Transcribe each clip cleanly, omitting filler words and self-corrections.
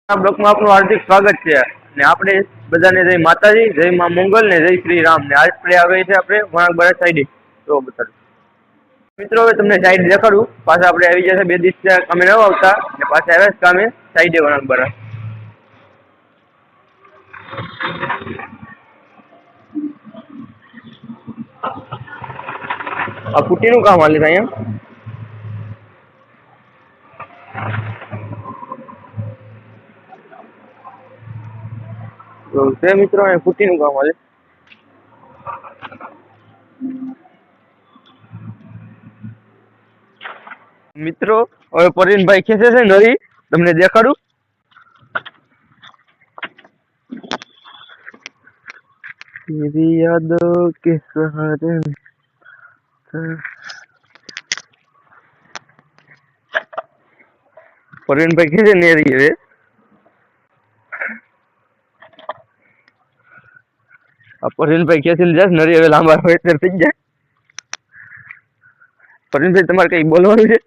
આ બ્લોકમાં આપનું હાર્દિક સ્વાગત છે ને આપણે બધાને જય માતાજી, જય માં મંગલ ને જય શ્રી રામ ને આજ આપણે આવી છે આપણે વણાકબરા સાઈડ તો બતાડું મિત્રો હવે તમને સાઈડ દેખાડું પાછા આપણે આવી જશે 2 દિવસ કામે ન આવતા ને પાછા આવ્યા કામે સાઈડે વણાકબરા આ પુટીનું કામ હાલે છે અહીંયા તો તે મિત્રો અહીંયા પુટીનું કામ હાલે મિત્રો હવે પરવીનભાઈ ખેંચે છે નરી તમને દેખાડું तेरी यादों के सहारे परवीनभाई खेंचे नरी है परवीनभाई खेंची जाए नरी હવે લાંબા હોય એટલે થઈ જાય પરવીનભાઈ તમારે કઈ બોલવાનું છે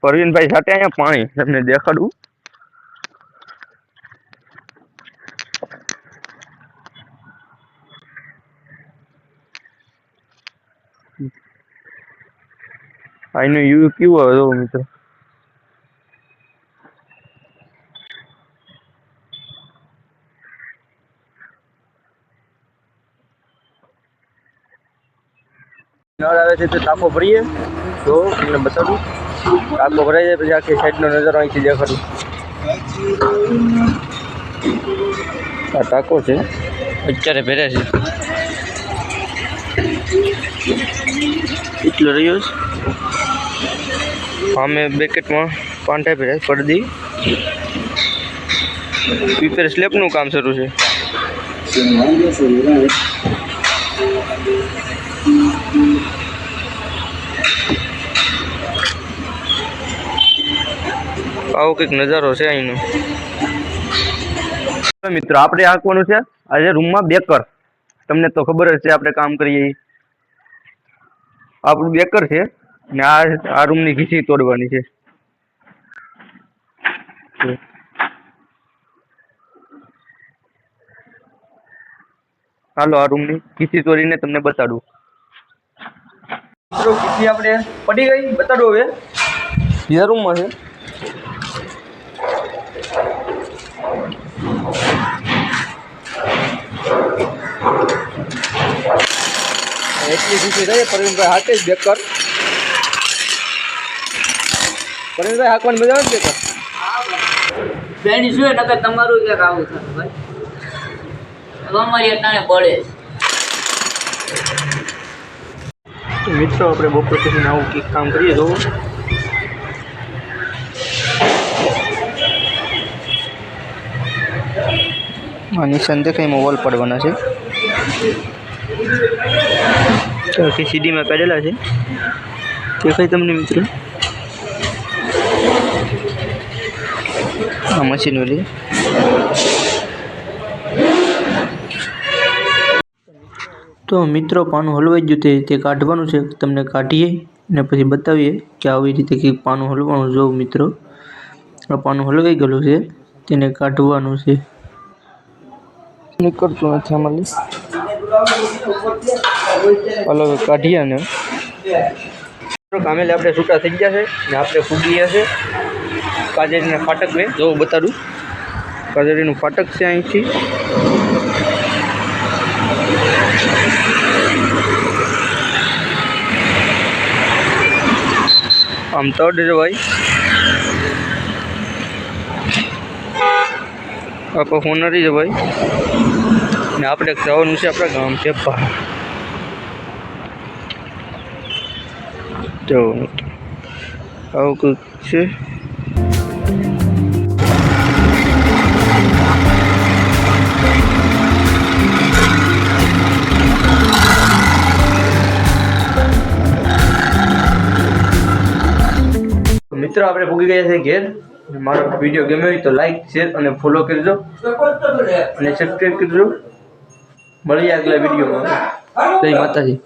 પરવીનભાઈ સાથે અહીંયા પાણી તમને દેખાડું આનું યુ કેવું આવે જો મિત્રો નળ આવે છે તો ટાંકો ભરીએ તો તમને બતાડું ટાંકો ભરાઈ જાય પછી આખી સાઈડનો નજારો અહીંથી દેખાડું આ ટાંકો છે અત્યારે ભરે છે એટલો રહ્યો છે અમે બેકેટમાં પાંઠા ભર્યા પડદી પીપર સ્લેબનું કામ શરૂ છે આવો કંઈક નજારો છે અહીંનો મિત્રો આપણે આંકવાનું છે આજે રૂમમાં બેકર તમને તો ખબર જ છે આપણે કામ કરીએ આપણું બેકર છે ને આ રૂમની ઘીસી તોડવાની છે હાલો આ રૂમની ઘીસી તોડીને તમને બતાડું મિત્રો ઘીસી આપણે પડી ગઈ બતાડું હવે બીજા રૂમમાં છે એટલી ઘીસી રહી પરવીનભાઈ હાથે જ બેકર પરવીનભાઈ હાંકવાની મજા આવે બેકર બેની શું નકર તમારું ક્યાંક આવું થતું ભાઈ અમારી અટાણે પડે તો મિત્રો આપણે બપોર પછી આવું કંઈક કામ કરીએ તો નિશાન દેખાય એમાં વોલ પડવાના છે તો આખી સીડીમાં કાઢેલા છે દેખાય તમને મિત્રો આ મશીન ઓલી તો મિત્રો પાનું હલવાઈ ગયું તે કાઢવાનું છે તમને કાઢીએ ને પછી બતાવીએ કે આવી રીતે કંઈક પાનું હલવાનું જો મિત્રો આ પાનું હલવાઈ ગયેલું છે તેને કાઢવાનું છે નીકળતું નથી આમાં અલગ કાઢીએ ને કામેલે આપણે છૂટા થઈ ગયા છે ને આપણે ફૂગીએ છે કાજરીના ફાટક ને જો બતાડું કાજરીનું ફાટક છે અહીંથી આમ તડ ભાઈ આપણે હોનરી છે ભાઈ ને આપણે જવાનું છે આપણા ગામ છે જો આવું કંઈક છે મિત્રો આપણે પૂગી ગયા છે ઘેર મારો વિડીયો ગમ્યો હોય તો લાઈક શેર અને ફોલો કરજો અને સબસ્ક્રાઈબ કરજો મળીએ આગલા વિડીયોમાં જય માતાજી।